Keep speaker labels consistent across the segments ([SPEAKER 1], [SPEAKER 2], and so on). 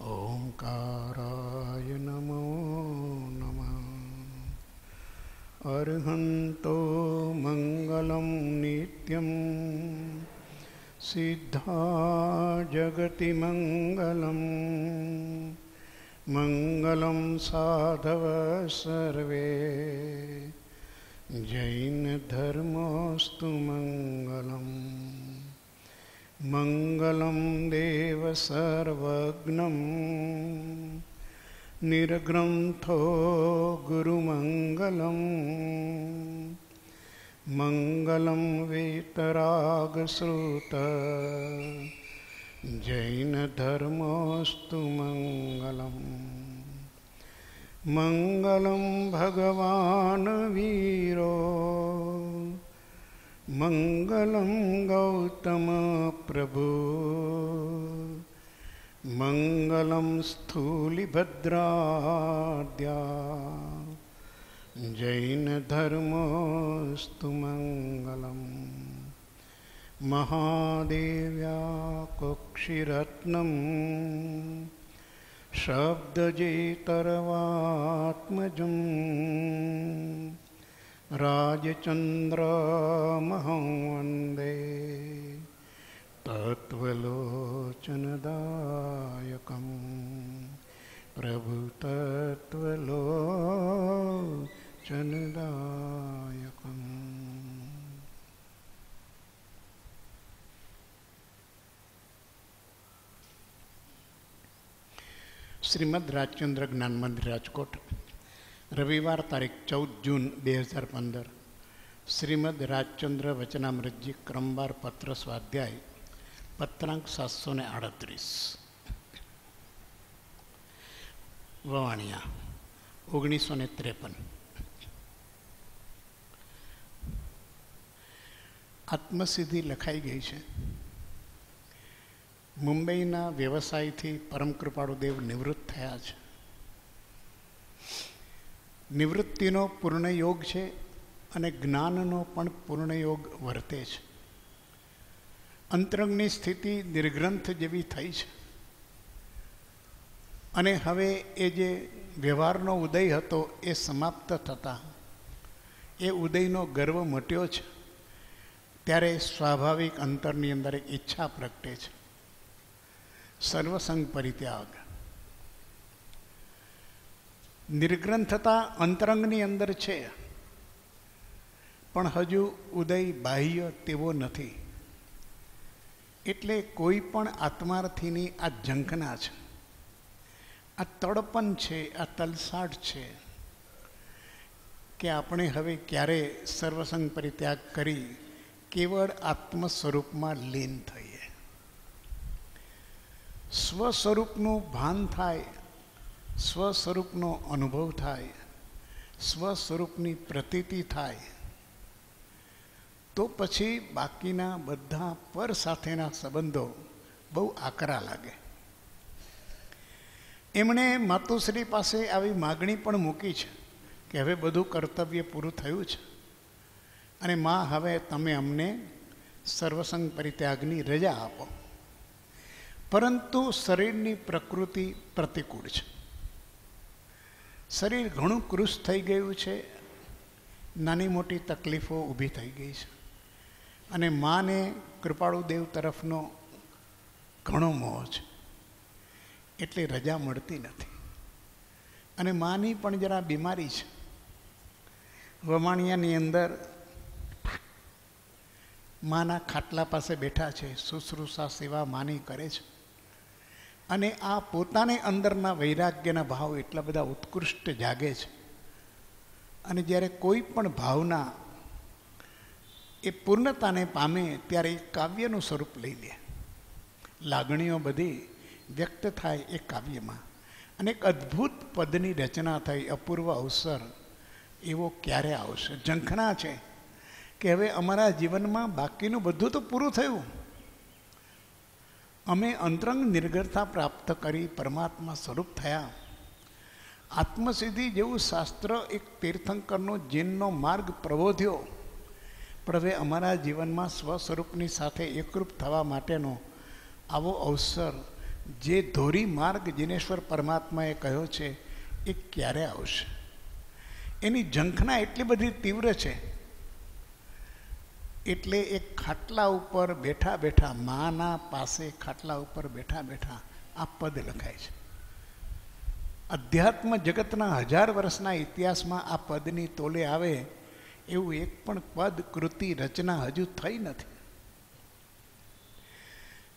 [SPEAKER 1] ओंकाराय नमो नमः। अर्हन्तो मंगलं नित्यं सिद्धा जगति मंगलं मंगलं साधव सर्वे जैन धर्मोस्तु मंगलम् मंगलं देव सर्वज्ञं निर्ग्रंथो गुरुमंगलं मंगलं वीतरागश्रुत जैन धर्मोस्तु मंगलम् मंगलं भगवान् वीरो मंगलं गौतम प्रभु मंगलं स्थूलिभद्राद्या जैन धर्मोस्तु मंगलम् महादेव्या कुक्षिरत्नं शब्दजेतरवात्मजं राजचन्द्रमहं वन्दे तत्त्वलोचनदायकं प्रभुतत्त्वलोचनदायकम्। શ્રીમદ રાજચંદ્ર જ્ઞાન મંદિર રાજકોટ, રવિવાર તારીખ 14 જૂન 2015. શ્રીમદ રાજચંદ્ર વચનામૃતજી ક્રમવાર પત્ર સ્વાધ્યાય પત્રાંક 738. વવાણિયા 1953. આત્મસિદ્ધિ લખાઈ ગઈ છે. મુંબઈના વ્યવસાયથી પરમ કૃપાળુ દેવ નિવૃત્ત થયા છે. નિવૃત્તિનો પૂર્ણ યોગ છે અને જ્ઞાનનો પણ પૂર્ણ યોગ વર્તે છે. અંતરંગની સ્થિતિ નિર્ગ્રંથ જેવી થઈ છે અને હવે એ જે વ્યવહારનો ઉદય હતો એ સમાપ્ત થતા એ ઉદયનો ગર્વ મટ્યો છે. ત્યારે સ્વાભાવિક અંતરની અંદર એક ઈચ્છા પ્રગટે છે, સર્વસંગ પરિત્યાગ. નિર્ગ્રંથતા અંતરંગની અંદર છે પણ હજુ ઉદય બાહ્ય તેવો નથી. એટલે કોઈ પણ આત્માર્થીની આ ઝંખના છે, આ તડપન છે, આ તલસાટ છે કે આપણે હવે ક્યારે સર્વસંગ પરિત્યાગ કરી કેવળ આત્મ સ્વરૂપમાં લીન થઈએ, સ્વ સ્વરૂપનું ભાન થાય, સ્વ સ્વરૂપનો અનુભવ થાય, સ્વ સ્વરૂપની પ્રતીતિ થાય, તો પછી બાકીના બધા પર સાથેના સંબંધો બહુ આકરા લાગે. એમણે માતુશ્રી પાસે આવી માગણી પણ મૂકી છે કે હવે બધું કર્તવ્ય પૂરું થયું છે અને માં હવે તમે અમને સર્વસંગ પરિત્યાગની રજા આપો. પરંતુ શરીરની પ્રકૃતિ પ્રતિકૂળ છે. શરીર ઘણું કૃશ થઈ ગયું છે, નાની મોટી તકલીફો ઊભી થઈ ગઈ છે અને માને કૃપાળુ દેવ તરફનો ઘણો મોહ છે એટલે રજા મળતી નથી. અને માની પણ જરા બીમારી છે. વમાણિયાની અંદર માના ખાટલા પાસે બેઠા છે, શુશ્રૂષા સેવા માની કરે છે અને આ પોતાને અંદરના વૈરાગ્યના ભાવ એટલા બધા ઉત્કૃષ્ટ જાગે છે. અને જ્યારે કોઈ પણ ભાવના એ પૂર્ણતાને પામે ત્યારે એ કાવ્યનું સ્વરૂપ લઈ લે. લાગણીઓ બધી વ્યક્ત થાય એ કાવ્યમાં અને એક અદ્ભુત પદની રચના થઈ. અપૂર્વ અવસર એવો ક્યારે આવશે? ઝંખના છે કે હવે અમારા જીવનમાં બાકીનું બધું તો પૂરું થયું, અમે અંતરંગ નિર્ગરતા પ્રાપ્ત કરી પરમાત્મા સ્વરૂપ થયા. આત્મસિદ્ધિ જેવું શાસ્ત્ર એક તીર્થંકરનો જીનનો માર્ગ પ્રબોધ્યો, પણ હવે અમારા જીવનમાં સ્વસ્વરૂપની સાથે એકરૂપ થવા માટેનો આવો અવસર જે ધોરી માર્ગ જિનેશ્વર પરમાત્માએ કહ્યો છે એ ક્યારે આવશે? એની ઝંખના એટલી બધી તીવ્ર છે, એટલે એ ખાટલા ઉપર બેઠા બેઠા, માના પાસે ખાટલા ઉપર બેઠા બેઠા આ પદ લખાય છે. અધ્યાત્મ જગતના 1000 વર્ષના ઇતિહાસમાં આ પદની તોલે આવે એવું એક પણ પદ, કૃતિ, રચના હજુ થઈ નથી.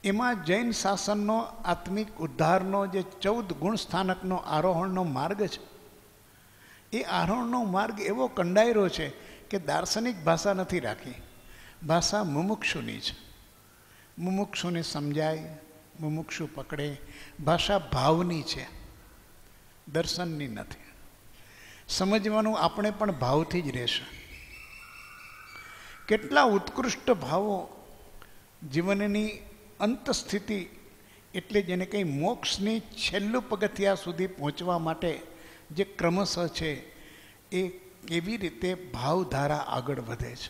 [SPEAKER 1] એમાં જૈન શાસનનો આત્મિક ઉદ્ધારનો જે 14 ગુણ સ્થાનકનો આરોહણનો માર્ગ છે, એ આરોહણનો માર્ગ એવો કંડાયરો છે કે દાર્શનિક ભાષા નથી રાખી, ભાષા મુમુક્ષુની છે. મુમુક્ષુને સમજાય, મુમુક્ષુ પકડે. ભાષા ભાવની છે, દર્શનની નથી. સમજવાનું આપણે પણ ભાવથી જ રહેશે. કેટલા ઉત્કૃષ્ટ ભાવો જીવનની અંત સ્થિતિ, એટલે જેને કંઈ મોક્ષની છેલ્લું પગથિયા સુધી પહોંચવા માટે જે ક્રમશઃ છે, એ કેવી રીતે ભાવધારા આગળ વધે છે.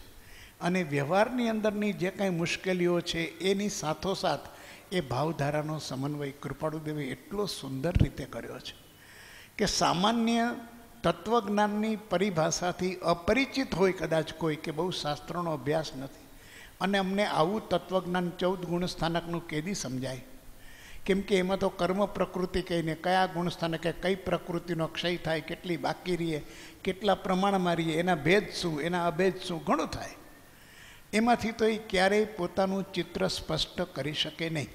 [SPEAKER 1] અને વ્યવહારની અંદરની જે કાંઈ મુશ્કેલીઓ છે એની સાથોસાથ એ ભાવધારાનો સમન્વય કૃપાળુદેવે એટલો સુંદર રીતે કર્યો છે કે સામાન્ય તત્વજ્ઞાનની પરિભાષાથી અપરિચિત હોય કદાચ કોઈ, કે બહુ શાસ્ત્રોનો અભ્યાસ નથી, અને અમને આવું તત્વજ્ઞાન 14 ગુણ સ્થાનકનું કેદી સમજાય? કેમ કે એમાં તો કર્મ પ્રકૃતિ કહીને કયા ગુણ સ્થાનકે કઈ પ્રકૃતિનો ક્ષય થાય, કેટલી બાકી રહીએ, કેટલા પ્રમાણમાં રહીએ, એના ભેદ શું, એના અભેદ શું, ઘણું થાય. એમાંથી તો એ ક્યારેય પોતાનું ચિત્ર સ્પષ્ટ કરી શકે નહીં.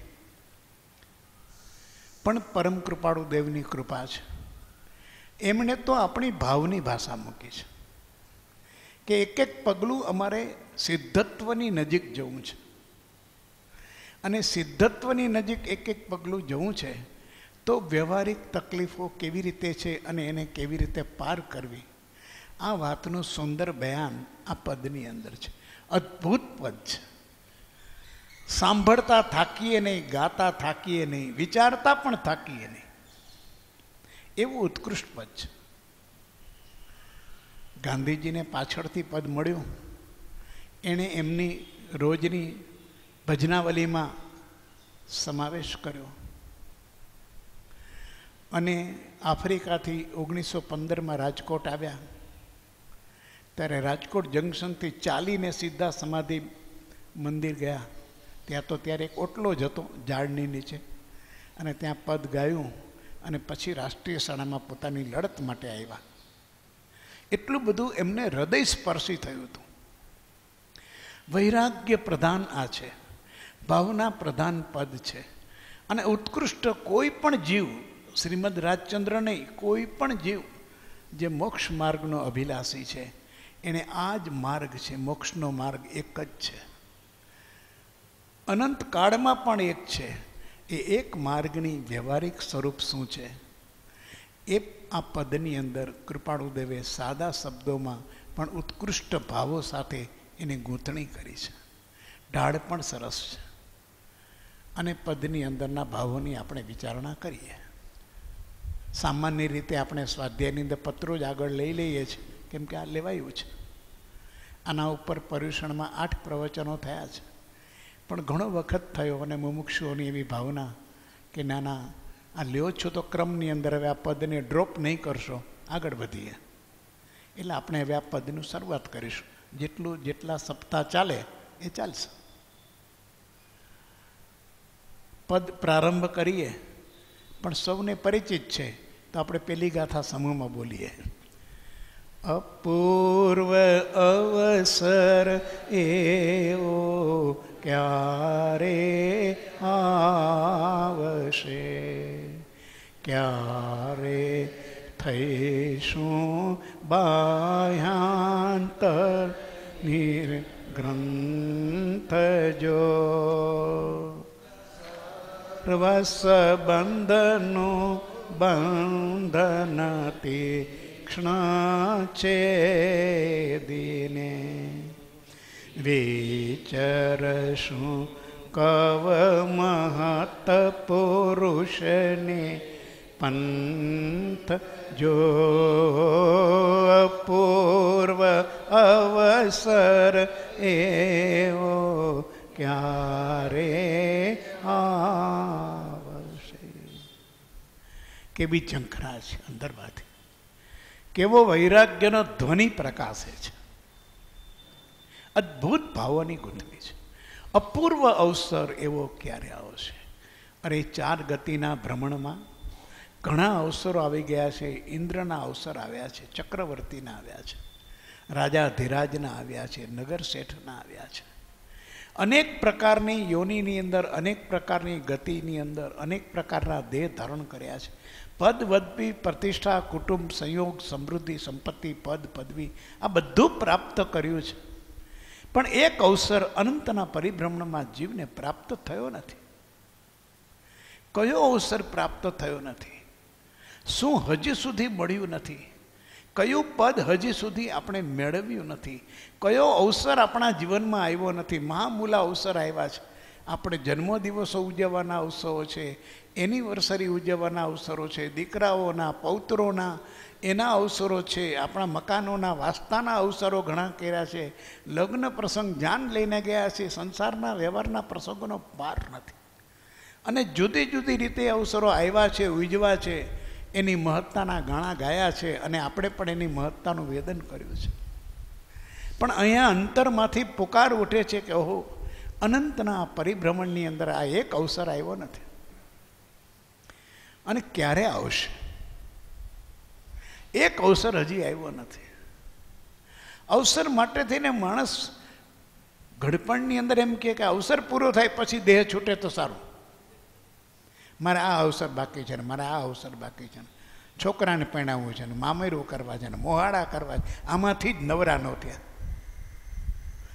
[SPEAKER 1] પણ પરમ કૃપાળુ દેવની કૃપા છે, એમણે તો આપણી ભાવની ભાષા મૂકી છે કે એક એક પગલું અમારે સિદ્ધત્વની નજીક જવું છે. અને સિદ્ધત્વની નજીક એક એક પગલું જવું છે તો વ્યવહારિક તકલીફો કેવી રીતે છે અને એને કેવી રીતે પાર કરવી, આ વાતનું સુંદર બયાન આ પદની અંદર છે. અદ્ભુત પદ છે. સાંભળતા થાકીએ નહીં, ગાતા થાકીએ નહીં, વિચારતા પણ થાકીએ નહીં, એવું ઉત્કૃષ્ટ પદ છે. ગાંધીજીને પાછળથી પદ મળ્યું, એણે એમની રોજની ભજનાવલીમાં સમાવેશ કર્યો. અને આફ્રિકાથી 1915માં રાજકોટ આવ્યા, ત્યારે રાજકોટ જંકશનથી ચાલીને સીધા સમાધિ મંદિર ગયા. ત્યાં તો ત્યારે એક ઓટલો જ હતો ઝાડની નીચે, અને ત્યાં પદ ગાયું, અને પછી રાષ્ટ્રીય શાળામાં પોતાની લડત માટે આવ્યા. એટલું બધું એમને હૃદય સ્પર્શી થયું હતું. વૈરાગ્ય પ્રધાન આ છે, ભાવના પ્રધાન પદ છે. અને ઉત્કૃષ્ટ કોઈ પણ જીવ, શ્રીમદ રાજચંદ્ર નહીં, કોઈ પણ જીવ જે મોક્ષ માર્ગનો અભિલાષી છે, એને આ જ માર્ગ છે, મોક્ષનો માર્ગ એક જ છે, અનંત કાળમાં પણ એક છે. એ એક માર્ગની વ્યવહારિક સ્વરૂપ શું છે એ આ પદની અંદર કૃપાળુદેવે સાદા શબ્દોમાં પણ ઉત્કૃષ્ટ ભાવો સાથે એની ગૂંથણી કરી છે. ઢાળ પણ સરસ છે. અને પદની અંદરના ભાવોની આપણે વિચારણા કરીએ. સામાન્ય રીતે આપણે સ્વાધ્યાયની અંદર પત્રો જ આગળ લઈ લઈએ છીએ, કેમ કે આ લેવાયું છે. આના ઉપર પર્યુષણમાં 8 પ્રવચનો થયા છે, પણ ઘણો વખત થયો અને મુમુક્ષુઓની એવી ભાવના કે નાના આ લ્યો છો તો ક્રમની અંદર હવે આ પદને ડ્રોપ નહીં કરશો, આગળ વધીએ. એટલે આપણે હવે આ પદનું શરૂઆત કરીશું. જેટલા સપ્તાહ ચાલે એ ચાલશે. પદ પ્રારંભ કરીએ, પણ સૌને પરિચિત છે તો આપણે પેલી ગાથા સમૂહમાં બોલીએ. અપૂર્વ અવસર એવો ક્યારે આવશે, ક્યારે થઈશું બાહ્યાંતર નિર્ગ્રંથ જો, પ્રવાસ બંધનું બંધન તીક્ષ્ણ છે દિને, વિચરશું કવ મહત પુરુષને પંથ જો, પૂર્વ અવસર એવો ક્યારે આવશે. કેવી ઝંખના છે અંદરમાંથી, કેવો વૈરાગ્યનો ધ્વનિ પ્રકાશે છે, અદ્ભુત ભાવોની ગૂંથવી છે. અપૂર્વ અવસર એવો ક્યારે આવશે? અરે 4 ગતિના ભ્રમણમાં ઘણા અવસરો આવી ગયા છે. ઇન્દ્રના અવસર આવ્યા છે, ચક્રવર્તીના આવ્યા છે, રાજા ધીરાજના આવ્યા છે, નગર શેઠના આવ્યા છે. અનેક પ્રકારની યોનિની અંદર, અનેક પ્રકારની ગતિની અંદર, અનેક પ્રકારના દેહ ધારણ કર્યા છે. પદ વદવી, પ્રતિષ્ઠા, કુટુંબ, સંયોગ, સમૃદ્ધિ, સંપત્તિ, પદ પદવી, આ બધું પ્રાપ્ત કર્યું છે. પણ એક અવસર અનંતના પરિભ્રમણમાં જીવને પ્રાપ્ત થયો નથી. કયો અવસર પ્રાપ્ત થયો નથી? શું હજી સુધી મળ્યું નથી? કયું પદ હજી સુધી આપણે મેળવ્યું નથી? કયો અવસર આપણા જીવનમાં આવ્યો નથી? મહામૂલા અવસર આવ્યા છે. આપણે જન્મદિવસો ઉજવવાના અવસરો છે, એનિવર્સરી ઉજવવાના અવસરો છે, દીકરાઓના, પૌત્રોના એના અવસરો છે, આપણા મકાનોના વાસ્તાના અવસરો ઘણા કર્યા છે, લગ્ન પ્રસંગ જાન લઈને ગયા છે. સંસારના વ્યવહારના પ્રસંગોનો પાર નથી. અને જુદી જુદી રીતે અવસરો આવ્યા છે, ઉજવા છે, એની મહત્તાના ગાણા ગાયા છે, અને આપણે પણ એની મહત્તાનું વેદન કર્યું છે. પણ અહીંયા અંતરમાંથી પુકાર ઉઠે છે કે ઓહો, અનંતના પરિભ્રમણની અંદર આ એક અવસર આવ્યો નથી, અને ક્યારે આવશે? એક અવસર હજી આવ્યો નથી. અવસર માટે થઈને માણસ ઘડપણની અંદર એમ કે અવસર પૂરો થાય પછી દેહ છૂટે તો સારું, મારે આ અવસર બાકી છે ને, મારે આ અવસર બાકી છે ને, છોકરાને પરણાવવું છે ને, મામેરું કરવા છે ને, મોહાડા કરવા છે, આમાંથી જ નવરા ન થયા.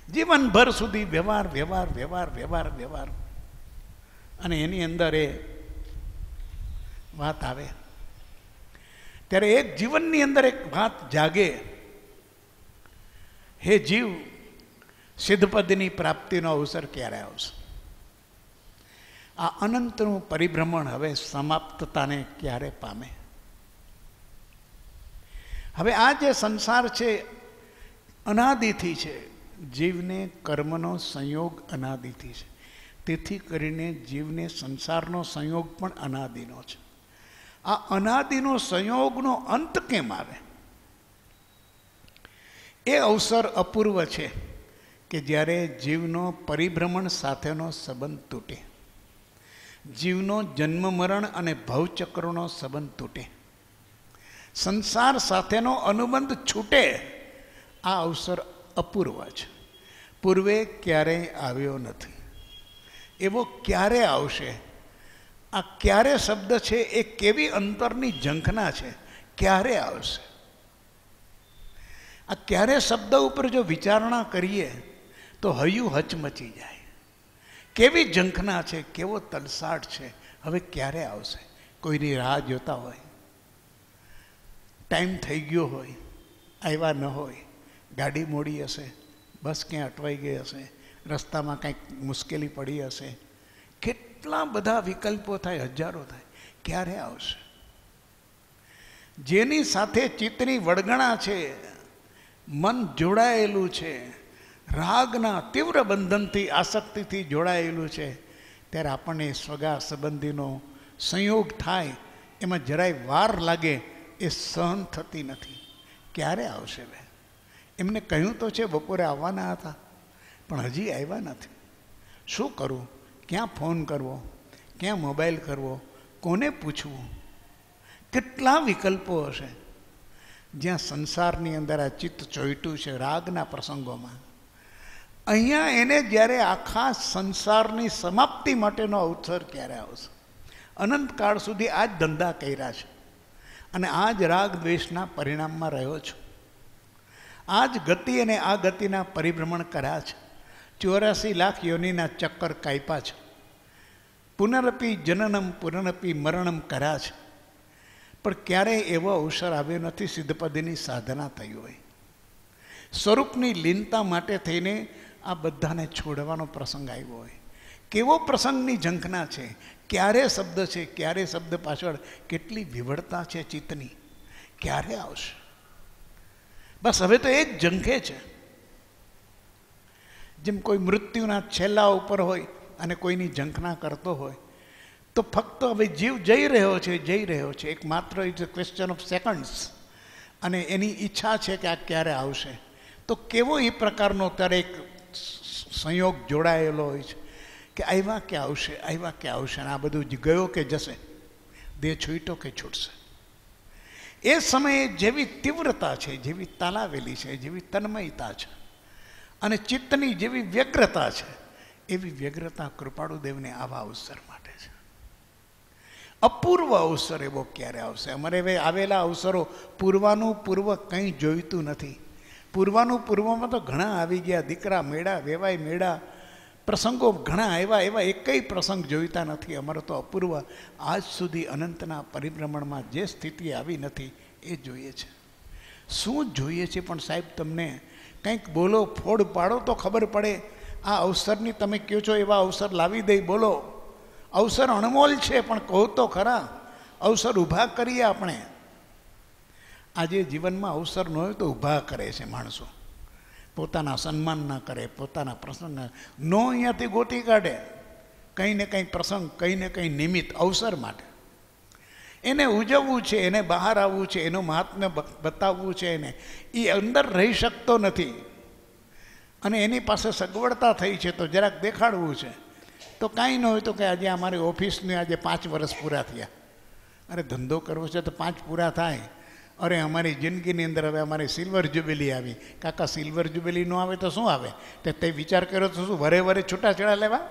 [SPEAKER 1] જીવનભર સુધી વ્યવહાર વ્યવહાર વ્યવહાર વ્યવહાર વ્યવહાર, અને એની અંદર એ વાત આવે ત્યારે એક જીવનની અંદર એક વાત જાગે, હે જીવ, સિદ્ધપદની પ્રાપ્તિનો અવસર ક્યારે આવશે? આ અનંતનું પરિભ્રમણ હવે સમાપ્તતાને ક્યારે પામે? હવે આ જે સંસાર છે અનાદિથી છે. જીવને કર્મનો સંયોગ અનાદિથી છે, તેથી કરીને જીવને સંસારનો સંયોગ પણ અનાદિનો છે. આ અનાદિનો સંયોગનો અંત કેમ આવે? એ અવસર અપૂર્વ છે કે જ્યારે જીવનો પરિભ્રમણ સાથેનો સંબંધ તૂટે, જીવનો જન્મ મરણ અને ભવચક્રનો સંબંધ તૂટે, સંસાર સાથેનો અનુબંધ છૂટે. આ અવસર અપૂર્વ છે, પૂર્વે ક્યારેય આવ્યો નથી. એવો ક્યારે આવશે? આ ક્યારે શબ્દ છે એ કેવી અંતરની ઝંખના છે. ક્યારે આવશે? આ ક્યારે શબ્દ ઉપર જો વિચારણા કરીએ તો હૈયું હચમચી જાય. કેવી ઝંખના છે, કેવો તલસાટ છે. હવે ક્યારે આવશે? કોઈની રાહ જોતા હોય, ટાઈમ થઈ ગયો હોય, આવ્યા ન હોય, ગાડી મોડી હશે, બસ ક્યાં અટવાઈ ગઈ હશે, રસ્તામાં કંઈક મુશ્કેલી પડી હશે, કેટલા બધા વિકલ્પો થાય, હજારો થાય. ક્યારે આવશે? જેની સાથે ચિત્તની વળગણા છે, મન જોડાયેલું છે, રાગના તીવ્ર બંધનથી, આસક્તિથી જોડાયેલું છે, ત્યારે આપણને સ્વગા સંબંધીનો સંયોગ થાય, એમાં જરાય વાર લાગે, એ સહન થતી નથી. ક્યારે આવશે? બે એમને કહ્યું તો છે બપોરે આવવાના હતા, પણ હજી આવ્યા નથી. શું કરું? ક્યાં ફોન કરવો? ક્યાં મોબાઈલ કરવો? કોને પૂછવું? કેટલા વિકલ્પો હશે. જ્યાં સંસારની અંદર આ ચિત્ત ચોંટ્યું છે રાગના પ્રસંગોમાં, અહીંયા એને જ્યારે આખા સંસારની સમાપ્તિ માટેનો અવસર ક્યારે આવશે? અનંતકાળ સુધી આ જ ધંધા કર્યા છે, અને આ જ રાગ દ્વેષના પરિણામમાં રહ્યો છું. આ જ ગતિ અને આ ગતિના પરિભ્રમણ કર્યા છે. 84 લાખ યોનિના ચક્કર કાપ્યા છે. પુનરપી જનનમ પુનરપી મરણમ કર્યા છે. પણ ક્યારેય એવો અવસર આવ્યો નથી સિદ્ધપદની સાધના થઈ હોય. સ્વરૂપની લીનતા માટે થઈને આ બધાને છોડવાનો પ્રસંગ આવ્યો હોય. કેવો પ્રસંગની ઝંખના છે! ક્યારે શબ્દ છે, ક્યારે શબ્દ પાછળ કેટલી વિવળતા છે ચિત્તની! ક્યારે આવશે? બસ હવે તો એ જ ઝંખે છે. જેમ કોઈ મૃત્યુના છેલ્લા ઉપર હોય અને કોઈની ઝંખના કરતો હોય, તો ફક્ત હવે જીવ જઈ રહ્યો છે એક માત્ર it's a question of seconds, અને એની ઈચ્છા છે કે આ ક્યારે આવશે. તો કેવો એ પ્રકારનો ત્યારે એક સંયોગ જોડાયેલો હોય છે કે આવ્યા કે આવશે, અને આ બધું ગયો કે જશે, દેહ છૂટો કે છૂટશે. એ સમયે જેવી તીવ્રતા છે, જેવી તાલાવેલી છે, જેવી તન્મયતા છે, અને ચિત્તની જેવી વ્યગ્રતા છે, એવી વ્યગ્રતા કૃપાળુદેવને આવા અવસર માટે છે. અપૂર્વ અવસર એવો ક્યારે આવશે? અમારે હવે આવેલા અવસરો પૂર્વ કંઈ જોઈતું નથી. પૂર્વમાં તો ઘણા આવી ગયા, દીકરા મેળા, વેવાય મેળા, પ્રસંગો ઘણા આવ્યા, એવા એકય પ્રસંગ જોઈતા નથી. અમારો તો અપૂર્વ આજ સુધી અનંતના પરિભ્રમણમાં જે સ્થિતિ આવી નથી એ જોઈએ છે. શું જોઈએ છે? પણ સાહેબ તમને કંઈક બોલો, ફોડ પાડો તો ખબર પડે. આ અવસરની તમે કહો છો એવા અવસર લાવી દઈ, બોલો. અવસર અણમોલ છે, પણ કહો તો ખરા. અવસર ઊભા કરીએ આપણે. આજે જીવનમાં અવસર ન હોય તો ઊભા કરે છે માણસો. પોતાના સન્માન ના કરે, પોતાના પ્રસંગ નો અહીંયાથી ગોતી કાઢે. કંઈ ને કંઈ પ્રસંગ, કંઈ ને કંઈ નિમિત્ત અવસર માટે એને ઉજવવું છે, એને બહાર આવવું છે, એનું મહાત્મ્ય બતાવવું છે. એને એ અંદર રહી શકતો નથી, અને એની પાસે સગવડતા થઈ છે તો જરાક દેખાડવું છે. તો કાંઈ ન હોય તો કે આજે અમારી ઓફિસને આજે 5 વર્ષ પૂરા થયા. અરે ધંધો કરવો છે તો 5 પૂરા થાય. અરે અમારી જિંદગીની અંદર હવે અમારી સિલ્વર જ્યુબિલી આવી. કાકા સિલ્વર જ્યુબિલી ન આવે તો શું આવે? તે વિચાર કર્યો તો શું વરે છૂટાછેડા લેવા?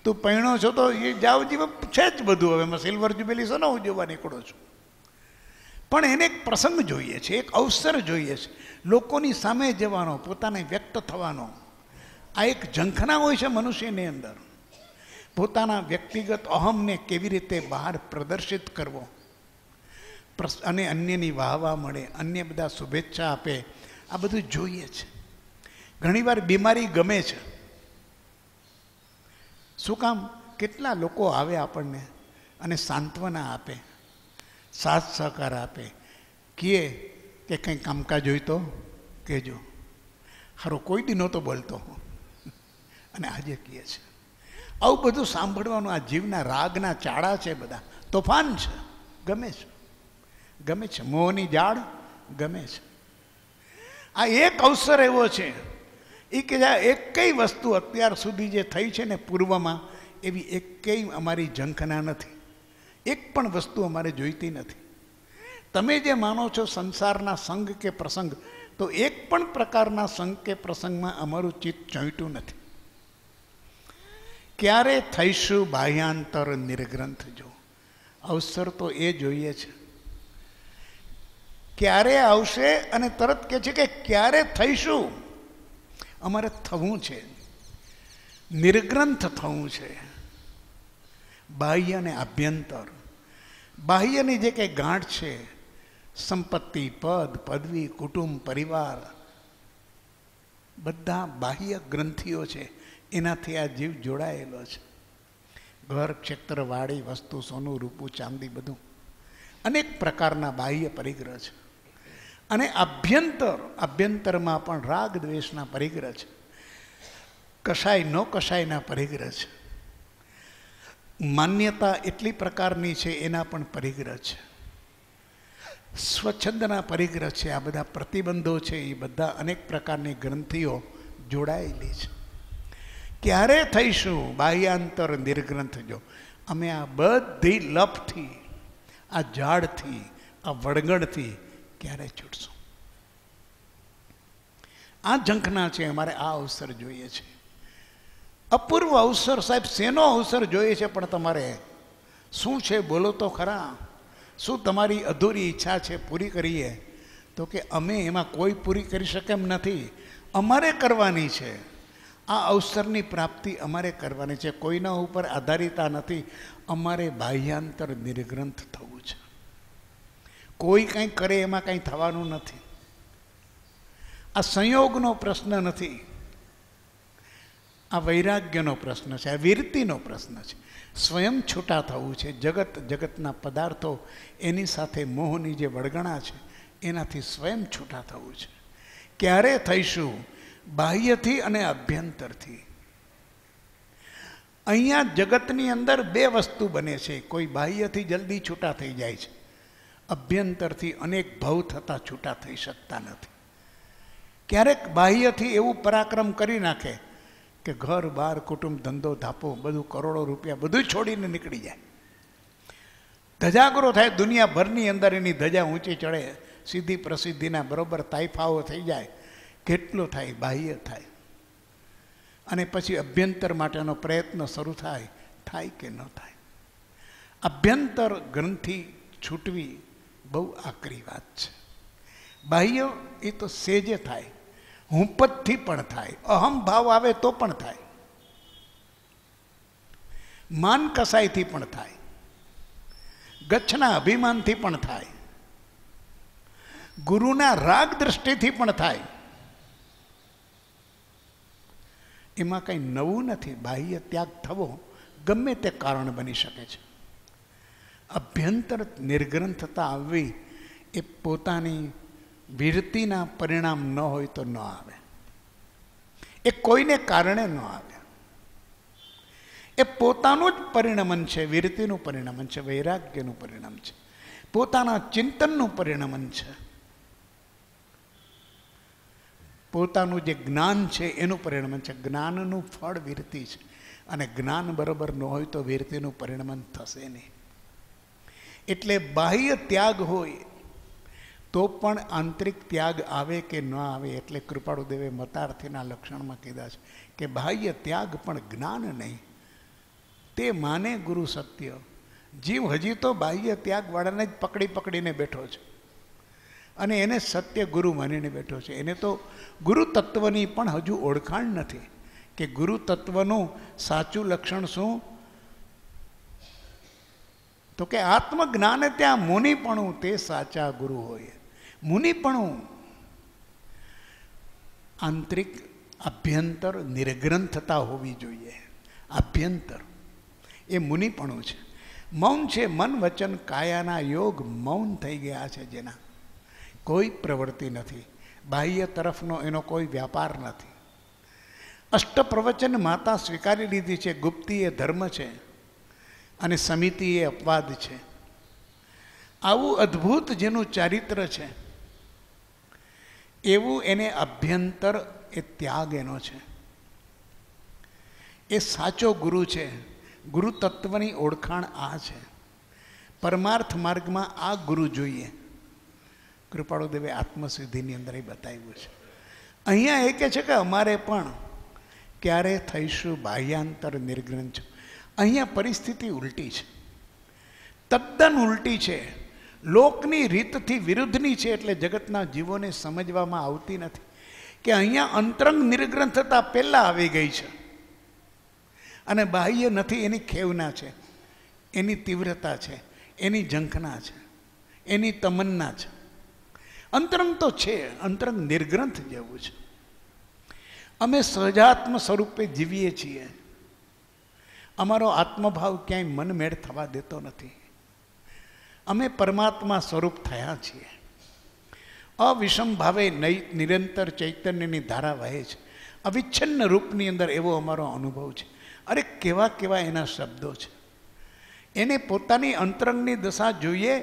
[SPEAKER 1] તું પૈણો છો તો એ જાવ જીવ છે જ બધું. હવે એમાં સિલ્વર જ્યુબિલી શો ને ઉજવવા નીકળો છું? પણ એને એક પ્રસંગ જોઈએ છે, એક અવસર જોઈએ છે, લોકોની સામે જવાનો, પોતાને વ્યક્ત થવાનો. આ એક ઝંખના હોય છે મનુષ્યની અંદર. પોતાના વ્યક્તિગત અહમને કેવી રીતે બહાર પ્રદર્શિત કરવો, અને અન્યની વાહવા મળે, અન્ય બધા શુભેચ્છા આપે, આ બધું જોઈએ છે. ઘણીવાર બીમારી ગમે છે. શું કામ? કેટલા લોકો આવે આપણને અને સાંત્વના આપે, સાથ સહકાર આપે, કહે કે કંઈ કામકાજ હોય તો કહેજો. હારો કોઈ દી નહોતો બોલતો અને આજે કહે છે. આવું બધું સાંભળવાનું. આ જીવના રાગના ચાળા છે, બધા તોફાન છે. ગમે છે મોહની જાળ ગમે છે. આ એક અવસર એવો છે એ કે એકેય વસ્તુ અત્યાર સુધી જે થઈ છે ને પૂર્વમાં, એવી એકેય અમારી ઝંખના નથી. એક પણ વસ્તુ અમારે જોઈતી નથી. તમે જે માનો છો સંસારના સંગ કે પ્રસંગ, તો એક પણ પ્રકારના સંગ કે પ્રસંગમાં અમારું ચિત્ત ચોંટ્યું નથી. ક્યારે થઈશું બાહ્યાંતર નિર્ગ્રંથ? જો અવસર તો એ જોઈએ છે. ક્યારે આવશે? અને તરત કહે છે કે ક્યારે થઈશું. અમારે થવું છે, નિર્ગ્રંથ થવું છે. બાહ્ય અને આભ્યંતર. બાહ્યની જે કંઈ ગાંઠ છે, સંપત્તિ, પદ, પદવી, કુટુંબ, પરિવાર, બધા બાહ્ય ગ્રંથિઓ છે. એનાથી આ જીવ જોડાયેલો છે. ઘર, ક્ષેત્ર, વાડી, વસ્તુ, સોનું, રૂપું, ચાંદી, બધું અનેક પ્રકારના બાહ્ય પરિગ્રહ છે. અને આભ્યંતરમાં પણ રાગ દ્વેષના પરિગ્રહ છે. કશાય ન કશાયના પરિગ્રહ છે. માન્યતા એટલી પ્રકારની છે, એના પણ પરિગ્રહ છે. સ્વચ્છંદના પરિગ્રહ છે. આ બધા પ્રતિબંધો છે, એ બધા અનેક પ્રકારની ગ્રંથિઓ જોડાયેલી છે. ક્યારે થઈશું બાહ્યાંતર નિર્ગ્રંથ? જો અમે આ બધી લપથી, આ ઝાડથી, આ વળગણથી ક્યારે છૂટશું? આ ઝંખના છે. અમારે આ અવસર જોઈએ છે. અપૂર્વ અવસર. સાહેબ શેનો અવસર જોઈએ છે? પણ તમારે શું છે? બોલો તો ખરા. શું તમારી અધૂરી ઈચ્છા છે? પૂરી કરીએ. તો કે અમે એમાં કોઈ પૂરી કરી શકે એમ નથી. અમારે કરવાની છે. આ અવસરની પ્રાપ્તિ અમારે કરવાની છે. કોઈના ઉપર આધારિતા નથી. અમારે બાહ્યાંતર નિર્ગ્રંથ થવું છે. કોઈ કંઈ કરે એમાં કંઈ થવાનું નથી. આ સંયોગનો પ્રશ્ન નથી. આ વૈરાગ્યનો પ્રશ્ન છે. આ વિરતિનો પ્રશ્ન છે. સ્વયં છૂટા થવું છે. જગતના પદાર્થો, એની સાથે મોહની જે વળગણા છે, એનાથી સ્વયં છૂટા થવું છે. ક્યારે થઈશું? બાહ્યથી અને અભ્યંતરથી. અહીંયા જગતની અંદર બે વસ્તુ બને છે, કોઈ બાહ્યથી જલ્દી છૂટા થઈ જાય છે, અભ્યંતરથી અનેક ભવ થતાં છૂટા થઈ શકતા નથી. ક્યારેક બાહ્યથી એવું પરાક્રમ કરી નાખે કે ઘર બાર કુટુંબ ધંધો ધાપો બધું કરોડો રૂપિયા બધું છોડીને નીકળી જાય, ધજાગરો થાય, દુનિયાભરની અંદર એની ધજા ઊંચી ચડે, સિદ્ધિ પ્રસિદ્ધિના બરોબર તાઇફાઓ થઈ જાય, કેટલો થાય, બાહ્ય થાય. અને પછી અભ્યંતર માટેનો પ્રયત્ન શરૂ થાય, થાય કે ન થાય. અભ્યંતર ગ્રંથિ છૂટવી બહુ આકરી વાત છે. બાહ્ય એ તો સેજે થાય, હુંપતથી પણ થાય, અહમ ભાવ આવે તો પણ થાય, માન કસાઈથી પણ થાય, ગચ્છના અભિમાનથી પણ થાય, ગુરુના રાગ દ્રષ્ટિથી પણ થાય. એમાં કંઈ નવું નથી. બાહ્ય ત્યાગ થવો ગમે તે કારણ બની શકે છે. અભ્યંતર નિર્ગ્રંથતા આવવી એ પોતાની વિરતિના પરિણામ ન હોય તો ન આવે, એ કોઈને કારણે ન આવે, એ પોતાનું જ પરિણમન છે, વિરતિનું પરિણમન છે, વૈરાગ્યનું પરિણામ છે, પોતાના ચિંતનનું પરિણમન છે, પોતાનું જે જ્ઞાન છે એનું પરિણમન છે. જ્ઞાનનું ફળ વિરતિ છે, અને જ્ઞાન બરાબર ન હોય તો વિરતિનું પરિણમન થશે નહીં. એટલે બાહ્ય ત્યાગ હોય તો પણ આંતરિક ત્યાગ આવે કે ન આવે. એટલે કૃપાળુદેવે મતાર્થીના લક્ષણમાં કીધા છે કે બાહ્ય ત્યાગ પણ જ્ઞાન નહીં, તે માને ગુરુ સત્ય. જીવ હજી તો બાહ્ય ત્યાગવાળાને જ પકડીને બેઠો છે, અને એને સત્ય ગુરુ માનીને બેઠો છે. એને તો ગુરુ તત્વની પણ હજુ ઓળખાણ નથી કે ગુરુ તત્વનું સાચું લક્ષણ શું. તો કે આત્મજ્ઞાન ત્યાં મુનિપણું તે સાચા ગુરુ હોય. મુનિપણું આંતરિક અભ્યંતર નિર્ગ્રંથતા હોવી જોઈએ. અભ્યંતર એ મુનિપણું છે. મૌન છે, મન વચન કાયાના યોગ મૌન થઈ ગયા છે, જેના કોઈ પ્રવૃત્તિ નથી, બાહ્ય તરફનો એનો કોઈ વ્યાપાર નથી. અષ્ટપ્રવચન માતા સ્વીકારી લીધી છે, ગુપ્તિ એ ધર્મ છે અને સમિતિ એ અપવાદ છે. આવું અદ્ભુત જેનું ચારિત્ર છે એવું એને અભ્યંતર એ ત્યાગ એનો છે. એ સાચો ગુરુ છે. ગુરુ તત્વની ઓળખાણ આ છે. પરમાર્થ માર્ગમાં આ ગુરુ જોઈએ. કૃપાળુદેવે આત્મસિદ્ધિની અંદર એ બતાવ્યું છે. અહીંયા એ કહે છે કે અમારે પણ ક્યારે થઈશું બાહ્યાંતર નિર્ગ્રંથ. અહીંયા પરિસ્થિતિ ઉલટી છે, તદ્દન ઉલટી છે, લોકની રીતથી વિરુદ્ધની છે. એટલે જગતના જીવોને સમજવામાં આવતી નથી કે અહીંયા અંતરંગ નિર્ગ્રંથતા પહેલાં આવી ગઈ છે, અને બાહ્ય નથી એની ખેવના છે, એની તીવ્રતા છે, એની ઝંખના છે, એની તમન્ના છે. અંતરંગ તો છે, અંતરંગ નિર્ગ્રંથ જેવું છે. અમે સહજાત્મ સ્વરૂપે જીવીએ છીએ. અમારો આત્મભાવ ક્યાંય મન મેળ થવા દેતો નથી. અમે પરમાત્મા સ્વરૂપ થયા છીએ. અવિષમ ભાવે નિરંતર ચૈતન્યની ધારા વહે છે. અવિચ્છિન્ન રૂપની અંદર એવો અમારો અનુભવ છે. અરે કેવા કેવા એના શબ્દો છે. એને પોતાની અંતરંગની દશા જોઈએ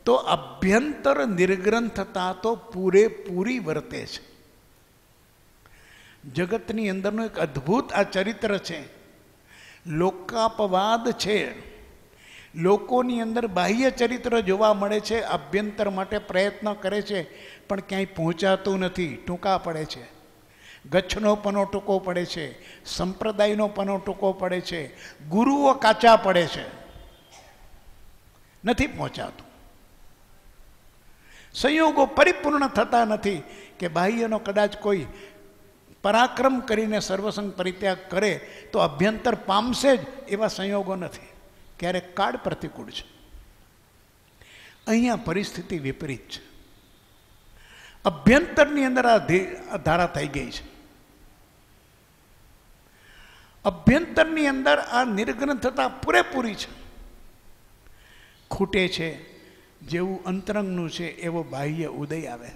[SPEAKER 1] તો અભ્યંતર નિર્ગ્રંથતા તો પૂરેપૂરી વર્તે છે. જગતની અંદરનું એક અદ્ભુત આ ચરિત્ર છે. લોકાપવાદ છે. લોકોની અંદર બાહ્ય ચરિત્ર જોવા મળે છે, અભ્યંતર માટે પ્રયત્ન કરે છે, પણ ક્યાંય પહોંચાતું નથી, ટૂંકા પડે છે. ગચ્છનો પનો ટૂંકો પડે છે, સંપ્રદાયનો પનો ટૂંકો પડે છે, ગુરુઓ કાચા પડે છે, નથી પહોંચાતું. સંયોગો પરિપૂર્ણ થતા નથી કે બાહ્યનો કદાચ કોઈ પરાક્રમ કરીને સર્વસંગ પરિત્યાગ કરે તો અભ્યંતર પામશે જ, એવા સંયોગો નથી. ક્યારેક કાળ પ્રતિકૂળ છે. અહીંયા પરિસ્થિતિ વિપરીત છે. અભ્યંતરની અંદર આ ધારા થઈ ગઈ છે. અભ્યંતરની અંદર આ નિર્ગ્રંથતા પૂરેપૂરી છે. ખૂટે છે જેવું અંતરંગનું છે એવો બાહ્ય ઉદય આવે.